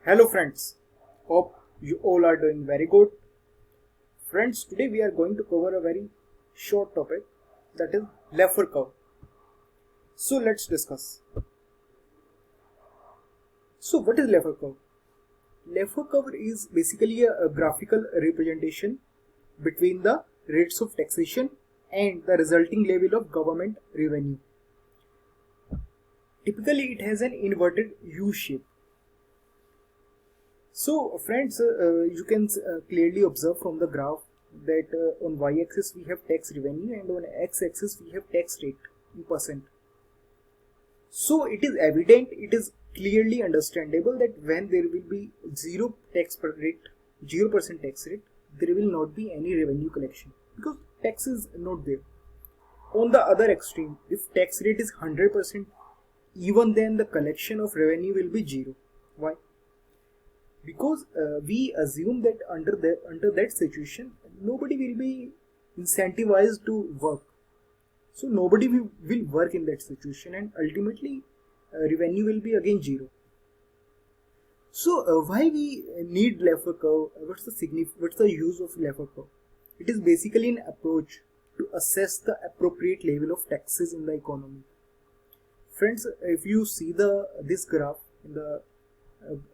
Hello friends, hope you all are doing very good. Friends, today we are going to cover a very short topic, that is Laffer curve. So let's discuss. So what is Laffer curve? Laffer curve is basically a graphical representation between the rates of taxation and the resulting level of government revenue. Typically it has an inverted U shape. So friends, you can clearly observe from the graph that on y-axis we have tax revenue and on x-axis we have tax rate in percent. So it is evident, it is clearly understandable that when there will be 0% tax rate, there will not be any revenue collection because tax is not there. On the other extreme, if tax rate is 100%, even then the collection of revenue will be 0. Why? Because we assume that under that situation nobody will be incentivized to work, so nobody will work in that situation, and ultimately revenue will be again 0. So why we need Laffer curve? What's the use of Laffer curve? It is basically an approach to assess the appropriate level of taxes in the economy. Friends, if you see this graph in the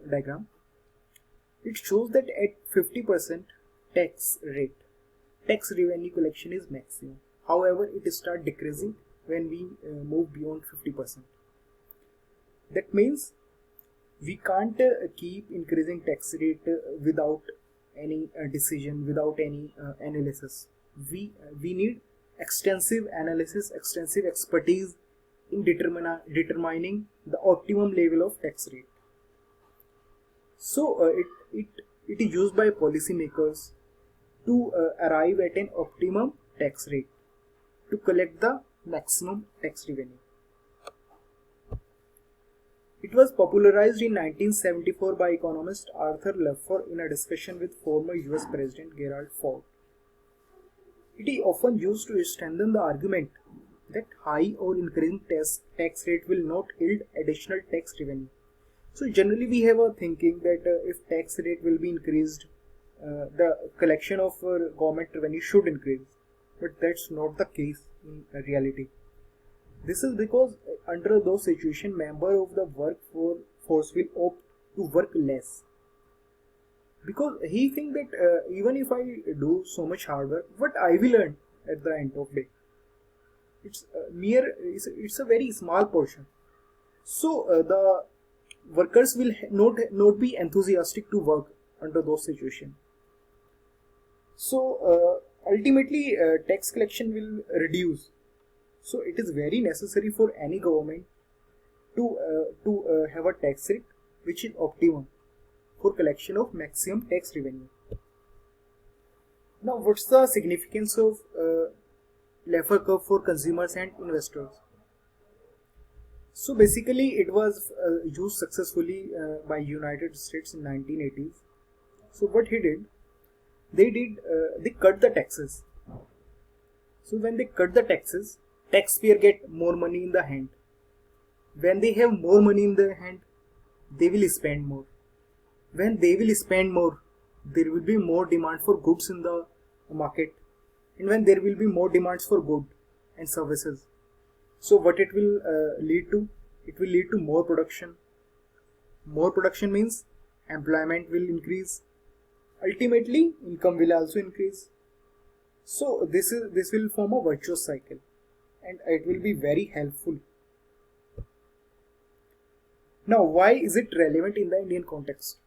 diagram, it shows that at 50% tax rate, tax revenue collection is maximum. However, it starts decreasing when we move beyond 50%. That means we can't keep increasing tax rate without any decision, without any analysis. We need extensive analysis, extensive expertise in determining the optimum level of tax rate. So it is used by policymakers to arrive at an optimum tax rate to collect the maximum tax revenue. It was popularized in 1974 by economist Arthur Laffer in a discussion with former US President Gerald Ford. It is often used to strengthen the argument that high or increasing tax rate will not yield additional tax revenue. So generally we have a thinking that if tax rate will be increased, the collection of government revenue should increase, but that's not the case in reality. This is because under those situations, member of the workforce will opt to work less, because he think that even if I do so much hard work, what I will earn at the end of day, it's a very small portion. So the workers will not be enthusiastic to work under those situations. So ultimately tax collection will reduce. So it is very necessary for any government to have a tax rate which is optimum for collection of maximum tax revenue. Now, what's the significance of Laffer curve for consumers and investors? So basically it was used successfully by United States in 1980s. So what he did, they cut the taxes. So when they cut the taxes, taxpayer get more money in the hand. When they have more money in their hand, they will spend more. When they will spend more, there will be more demand for goods in the market, and when there will be more demands for goods and services, so what it will lead to? It will lead to more production. More production means employment will increase. Ultimately, income will also increase. So this will form a virtuous cycle, and it will be very helpful. Now, why is it relevant in the Indian context?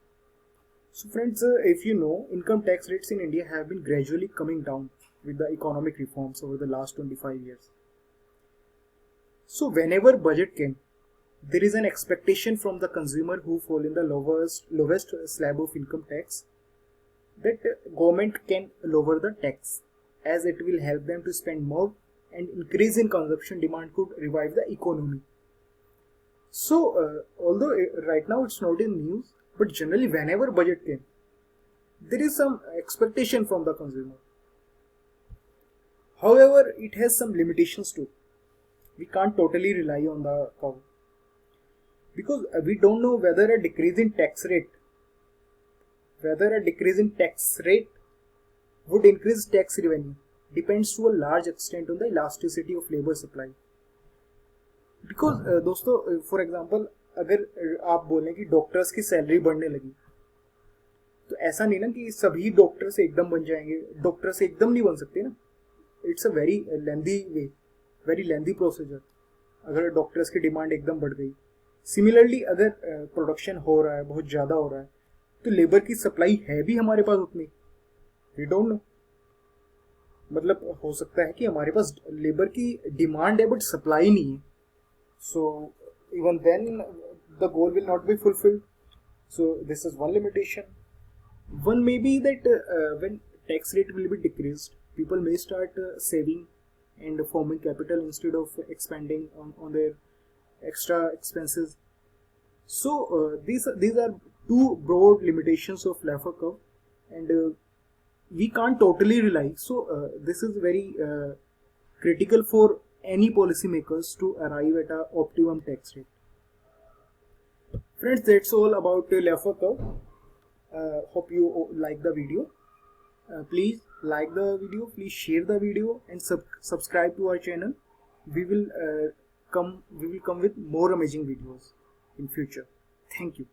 So friends, if you know, income tax rates in India have been gradually coming down with the economic reforms over the last 25 years. So whenever budget came, there is an expectation from the consumer who fall in the lowest slab of income tax that government can lower the tax, as it will help them to spend more, and increase in consumption demand could revive the economy. So although right now it's not in news, but generally whenever budget came, there is some expectation from the consumer. However, it has some limitations too. We can't totally rely on the cow, because we don't know whether a decrease in tax rate whether a decrease in tax rate would increase tax revenue depends to a large extent on the elasticity of labor supply. Because दोस्तों for example अगर आप बोलें कि doctors की salary बढ़ने लगी, तो ऐसा नहीं ना कि सभी डॉक्टर्स एकदम बन जाएंगे. डॉक्टर्स एकदम नहीं बन सकते ना. It's a very lengthy way, very lengthy procedure अगर डॉक्टर्स की डिमांड एकदम बढ़ गई. सिमिलरली अगर प्रोडक्शन हो रहा है, बहुत ज़्यादा हो रहा है, तो लेबर की सप्लाई है भी हमारे पास उतनी, वी डोंट नो. मतलब हो सकता है कि हमारे पास लेबर की डिमांड है बट सप्लाई नहीं है. So even then the goal will not be fulfilled. So this is one limitation. One may be that when tax rate will be decreased, people may start saving and forming capital instead of expanding on their extra expenses. So these are two broad limitations of Laffer curve, and we can't totally rely. So this is very critical for any policymakers to arrive at a optimum tax rate. Friends, that's all about Laffer curve. Hope you like the video. Please like the video, please share the video, and subscribe to our channel. We will come with more amazing videos in future. Thank you.